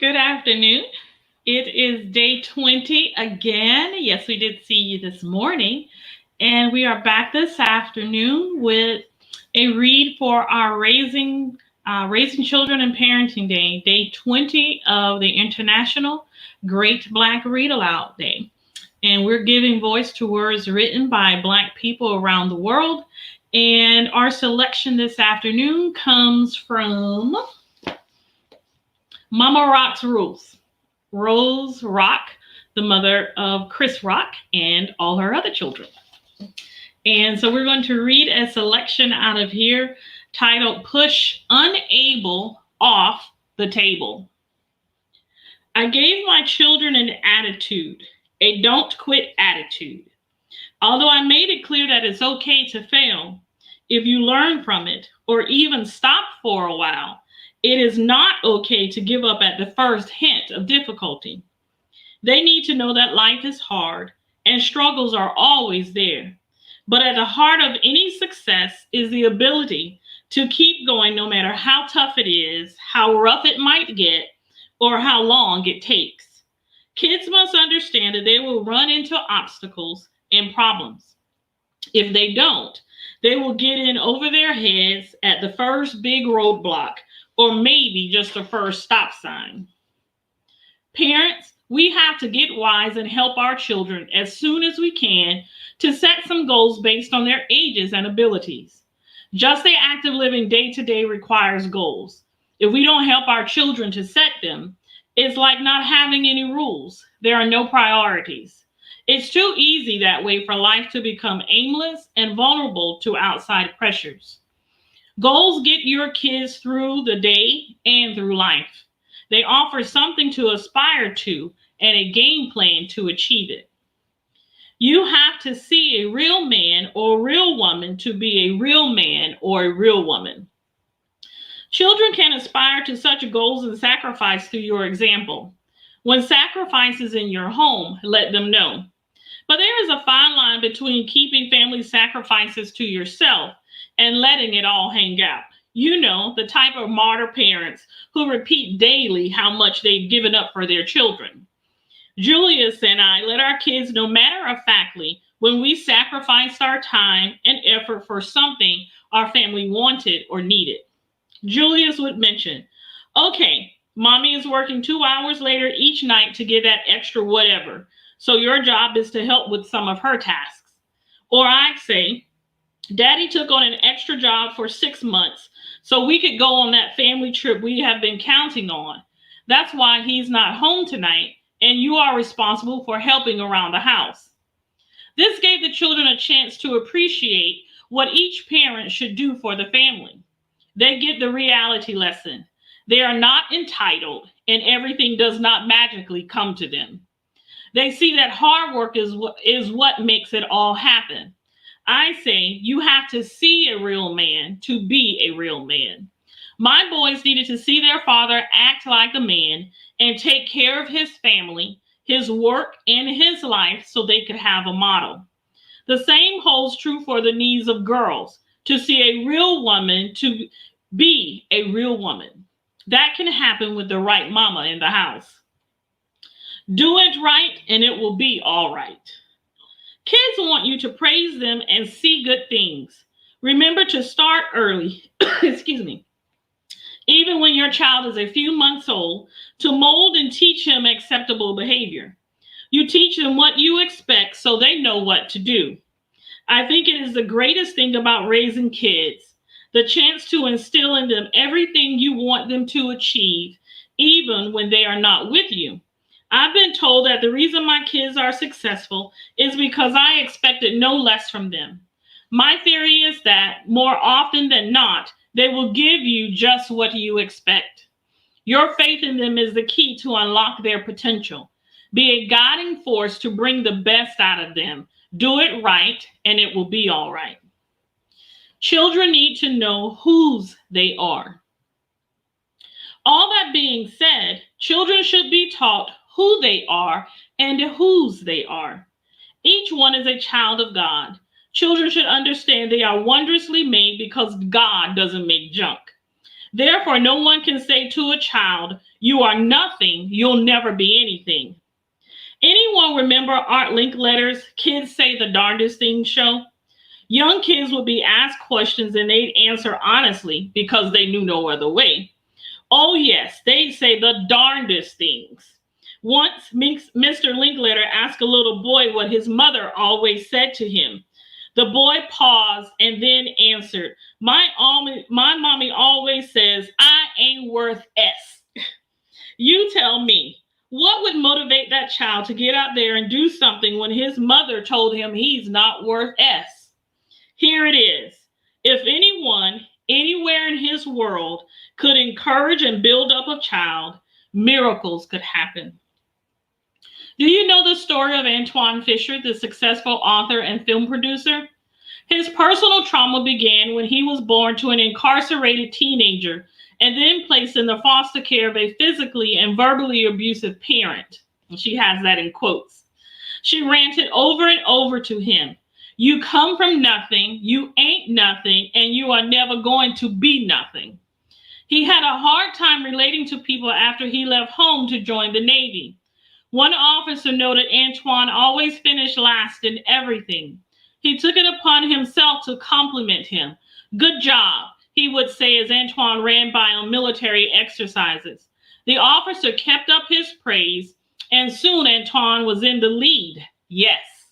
Good afternoon. It is day 20 again. Yes, we did see you this morning. And we are back this afternoon with a read for our Raising Children and Parenting Day, day 20 of the International Great Black Read Aloud Day. And we're giving voice to words written by Black people around the world. And our selection this afternoon comes from Mama Rock's Rules. Rose Rock, the mother of Chris Rock and all her other children. And so we're going to read a selection out of here titled Push Unable Off the Table. I gave my children an attitude, a don't quit attitude. Although I made it clear that it's okay to fail if you learn from it or even stop for a while, it is not okay to give up at the first hint of difficulty. They need to know that life is hard and struggles are always there. But at the heart of any success is the ability to keep going no matter how tough it is, how rough it might get, or how long it takes. Kids must understand that they will run into obstacles and problems. If they don't, they will get in over their heads at the first big roadblock or maybe just the first stop sign. Parents, we have to get wise and help our children as soon as we can to set some goals based on their ages and abilities. Just the act of living day to day requires goals. If we don't help our children to set them, it's like not having any rules. There are no priorities. It's too easy that way for life to become aimless and vulnerable to outside pressures. Goals get your kids through the day and through life. They offer something to aspire to and a game plan to achieve it. You have to see a real man or real woman to be a real man or a real woman. Children can aspire to such goals and sacrifice through your example. When sacrifice is in your home, let them know. But there is a fine line between keeping family sacrifices to yourself and letting it all hang out. You know, the type of martyr parents who repeat daily how much they've given up for their children. Julius and I let our kids know matter-of-factly when we sacrificed our time and effort for something our family wanted or needed. Julius would mention, okay, mommy is working 2 hours later each night to get that extra whatever, so your job is to help with some of her tasks. Or I'd say, Daddy took on an extra job for 6 months so we could go on that family trip we have been counting on. That's why he's not home tonight, and you are responsible for helping around the house. This gave the children a chance to appreciate what each parent should do for the family. They get the reality lesson. They are not entitled, and everything does not magically come to them. They see that hard work is what makes it all happen. I say you have to see a real man to be a real man. My boys needed to see their father act like a man and take care of his family, his work, and his life so they could have a model. The same holds true for the needs of girls, to see a real woman, to be a real woman. That can happen with the right mama in the house. Do it right and it will be all right. Kids want you to praise them and see good things. Remember to start early, even when your child is a few months old, to mold and teach him acceptable behavior. You teach them what you expect so they know what to do. I think it is the greatest thing about raising kids, the chance to instill in them everything you want them to achieve, even when they are not with you. I've been told that the reason my kids are successful is because I expected no less from them. My theory is that more often than not, they will give you just what you expect. Your faith in them is the key to unlock their potential. Be a guiding force to bring the best out of them. Do it right, and it will be all right. Children need to know whose they are. All that being said, children should be taught who they are and whose they are. Each one is a child of God. Children should understand they are wondrously made because God doesn't make junk. Therefore, no one can say to a child, "You are nothing, you'll never be anything." Anyone remember Art Linkletter's Kids Say the Darndest Things show? Young kids would be asked questions and they'd answer honestly because they knew no other way. Oh, yes, they'd say the darndest things. Once, Mr. Linkletter asked a little boy what his mother always said to him. The boy paused and then answered, my mommy always says, I ain't worth S. You tell me, what would motivate that child to get out there and do something when his mother told him he's not worth S? Here it is. If anyone, anywhere in his world, could encourage and build up a child, miracles could happen. Do you know the story of Antoine Fisher, the successful author and film producer? His personal trauma began when he was born to an incarcerated teenager and then placed in the foster care of a physically and verbally abusive parent. And she has that in quotes. She ranted over and over to him, "You come from nothing, you ain't nothing, and you are never going to be nothing." He had a hard time relating to people after he left home to join the Navy. One officer noted Antoine always finished last in everything. He took it upon himself to compliment him. "Good job," he would say as Antoine ran by on military exercises. The officer kept up his praise, and soon Antoine was in the lead. Yes.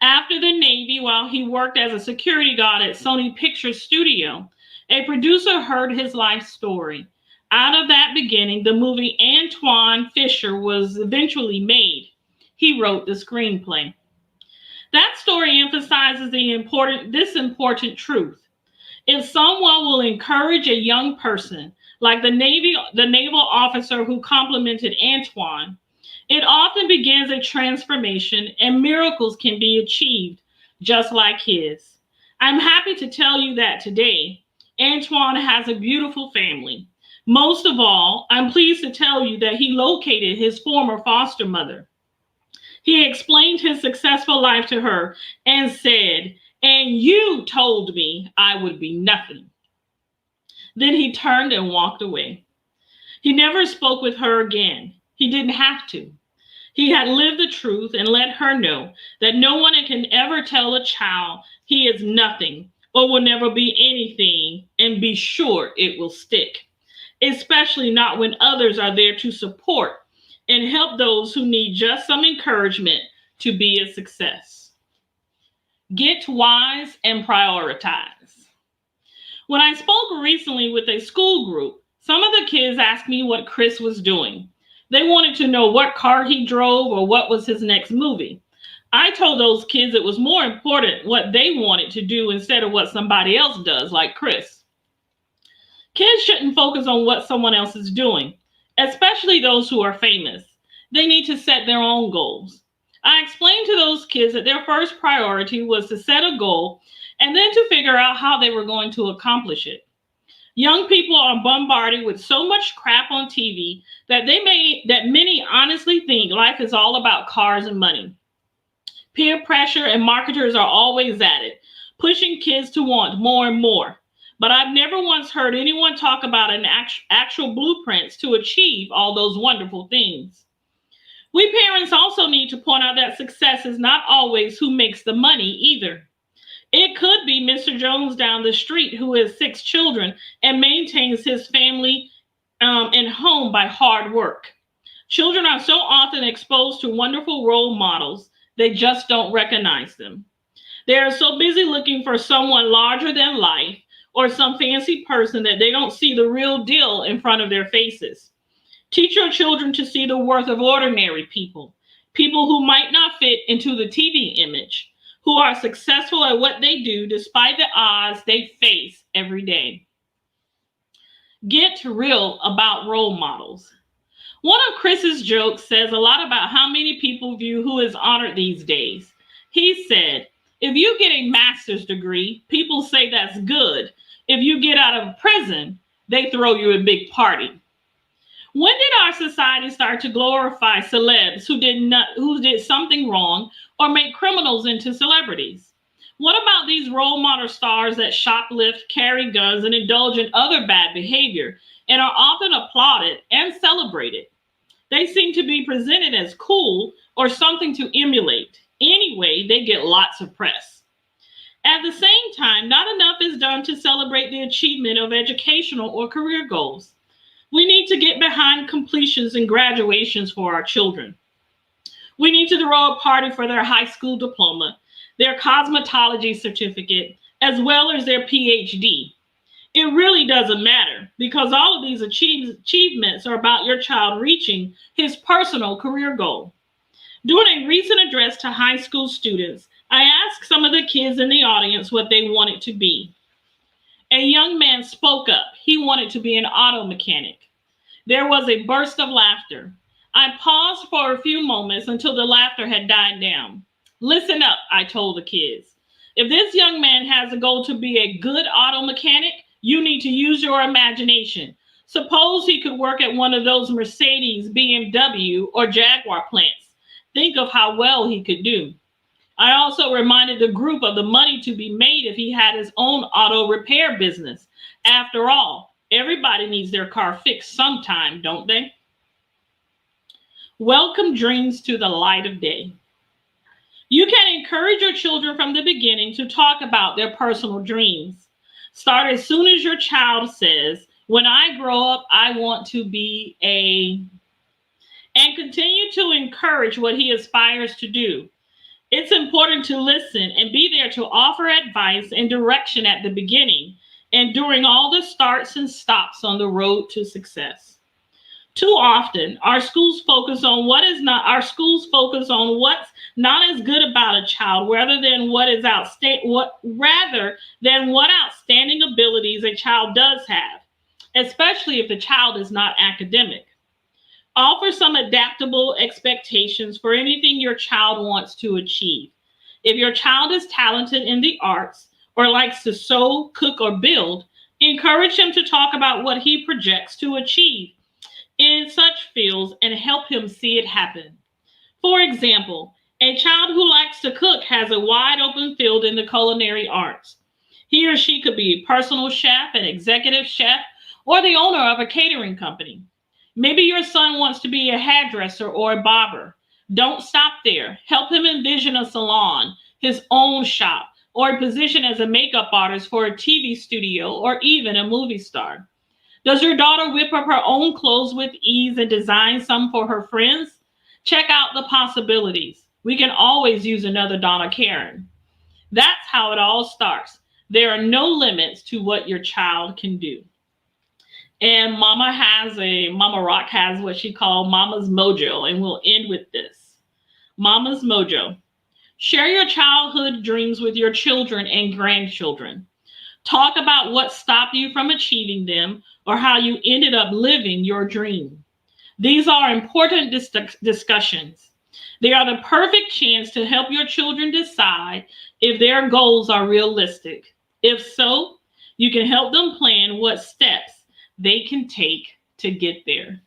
After the Navy, while he worked as a security guard at Sony Pictures Studio, a producer heard his life story. Out of that beginning, the movie Antoine Fisher was eventually made. He wrote the screenplay. That story emphasizes this important truth. If someone will encourage a young person, like the naval officer who complimented Antoine, it often begins a transformation and miracles can be achieved, just like his. I'm happy to tell you that today, Antoine has a beautiful family. Most of all, I'm pleased to tell you that he located his former foster mother. He explained his successful life to her and said, "And you told me I would be nothing." Then he turned and walked away. He never spoke with her again. He didn't have to. He had lived the truth and let her know that no one can ever tell a child he is nothing or will never be anything and be sure it will stick, especially not when others are there to support and help those who need just some encouragement to be a success. Get wise and prioritize. When I spoke recently with a school group, some of the kids asked me what Chris was doing. They wanted to know what car he drove or what was his next movie. I told those kids it was more important what they wanted to do instead of what somebody else does, like Chris. Kids shouldn't focus on what someone else is doing, especially those who are famous. They need to set their own goals. I explained to those kids that their first priority was to set a goal and then to figure out how they were going to accomplish it. Young people are bombarded with so much crap on TV that many honestly think life is all about cars and money. Peer pressure and marketers are always at it, pushing kids to want more and more. But I've never once heard anyone talk about an actual blueprints to achieve all those wonderful things. We parents also need to point out that success is not always who makes the money either. It could be Mr. Jones down the street who has 6 children and maintains his family and home by hard work. Children are so often exposed to wonderful role models, they just don't recognize them. They are so busy looking for someone larger than life or some fancy person that they don't see the real deal in front of their faces. Teach your children to see the worth of ordinary people, people who might not fit into the TV image, who are successful at what they do despite the odds they face every day. Get real about role models. One of Chris's jokes says a lot about how many people view who is honored these days. He said, "If you get a master's degree, people say that's good. If you get out of prison, they throw you a big party." When did our society start to glorify celebs who did something wrong or make criminals into celebrities? What about these role model stars that shoplift, carry guns, and indulge in other bad behavior and are often applauded and celebrated? They seem to be presented as cool or something to emulate. Anyway, they get lots of press. At the same time, not enough is done to celebrate the achievement of educational or career goals. We need to get behind completions and graduations for our children. We need to throw a party for their high school diploma, their cosmetology certificate, as well as their PhD. It really doesn't matter because all of these achievements are about your child reaching his personal career goal. During a recent address to high school students, I asked some of the kids in the audience what they wanted to be. A young man spoke up. He wanted to be an auto mechanic. There was a burst of laughter. I paused for a few moments until the laughter had died down. Listen up, I told the kids. If this young man has a goal to be a good auto mechanic, you need to use your imagination. Suppose he could work at one of those Mercedes, BMW, or Jaguar plants. Think of how well he could do. I also reminded the group of the money to be made if he had his own auto repair business. After all, everybody needs their car fixed sometime, don't they? Welcome dreams to the light of day. You can encourage your children from the beginning to talk about their personal dreams. Start as soon as your child says, when I grow up, I want to be a... and continue to encourage what he aspires to do. It's important to listen and be there to offer advice and direction at the beginning and during all the starts and stops on the road to success. Too often, our schools focus on what's not as good about a child rather than what outstanding abilities a child does have, especially if the child is not academic. Offer some adaptable expectations for anything your child wants to achieve. If your child is talented in the arts or likes to sew, cook, or build, encourage him to talk about what he projects to achieve in such fields and help him see it happen. For example, a child who likes to cook has a wide open field in the culinary arts. He or she could be a personal chef, an executive chef, or the owner of a catering company. Maybe your son wants to be a hairdresser or a barber. Don't stop there. Help him envision a salon, his own shop, or a position as a makeup artist for a TV studio or even a movie star. Does your daughter whip up her own clothes with ease and design some for her friends? Check out the possibilities. We can always use another Donna Karen. That's how it all starts. There are no limits to what your child can do. And Mama Rock has what she called Mama's Mojo, and we'll end with this. Mama's Mojo. Share your childhood dreams with your children and grandchildren. Talk about what stopped you from achieving them or how you ended up living your dream. These are important discussions. They are the perfect chance to help your children decide if their goals are realistic. If so, you can help them plan what steps they can take to get there.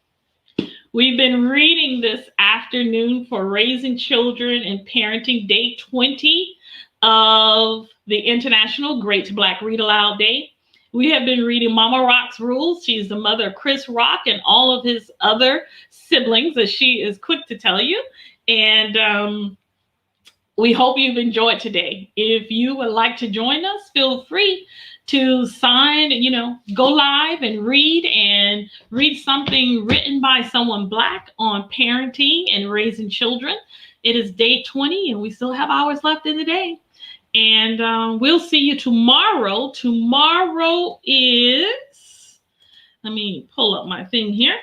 We've been reading this afternoon for Raising Children and Parenting Day 20 of the International Great Black Read Aloud Day. We have been reading Mama Rock's Rules. She's the mother of Chris Rock and all of his other siblings, as she is quick to tell you. And we hope you've enjoyed today. If you would like to join us, feel free to sign, go live and read something written by someone Black on parenting and raising children. It is day 20 and we still have hours left in the day. And we'll see you tomorrow. Tomorrow is, let me pull up my thing here.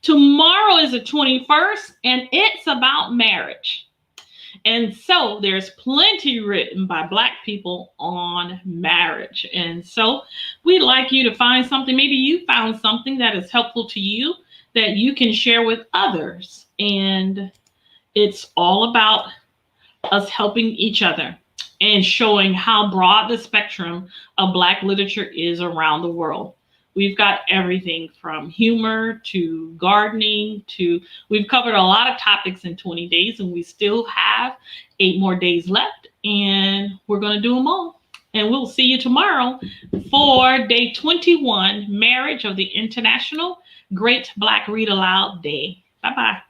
Tomorrow is the 21st and it's about marriage. And so there's plenty written by Black people on marriage. And so we'd like you to find something. Maybe you found something that is helpful to you that you can share with others. And it's all about us helping each other and showing how broad the spectrum of Black literature is around the world. We've got everything from humor to gardening we've covered a lot of topics in 20 days and we still have 8 more days left. and we're going to do them all. And we'll see you tomorrow for day 21, Marriage of the International Great Black Read Aloud Day. Bye-bye.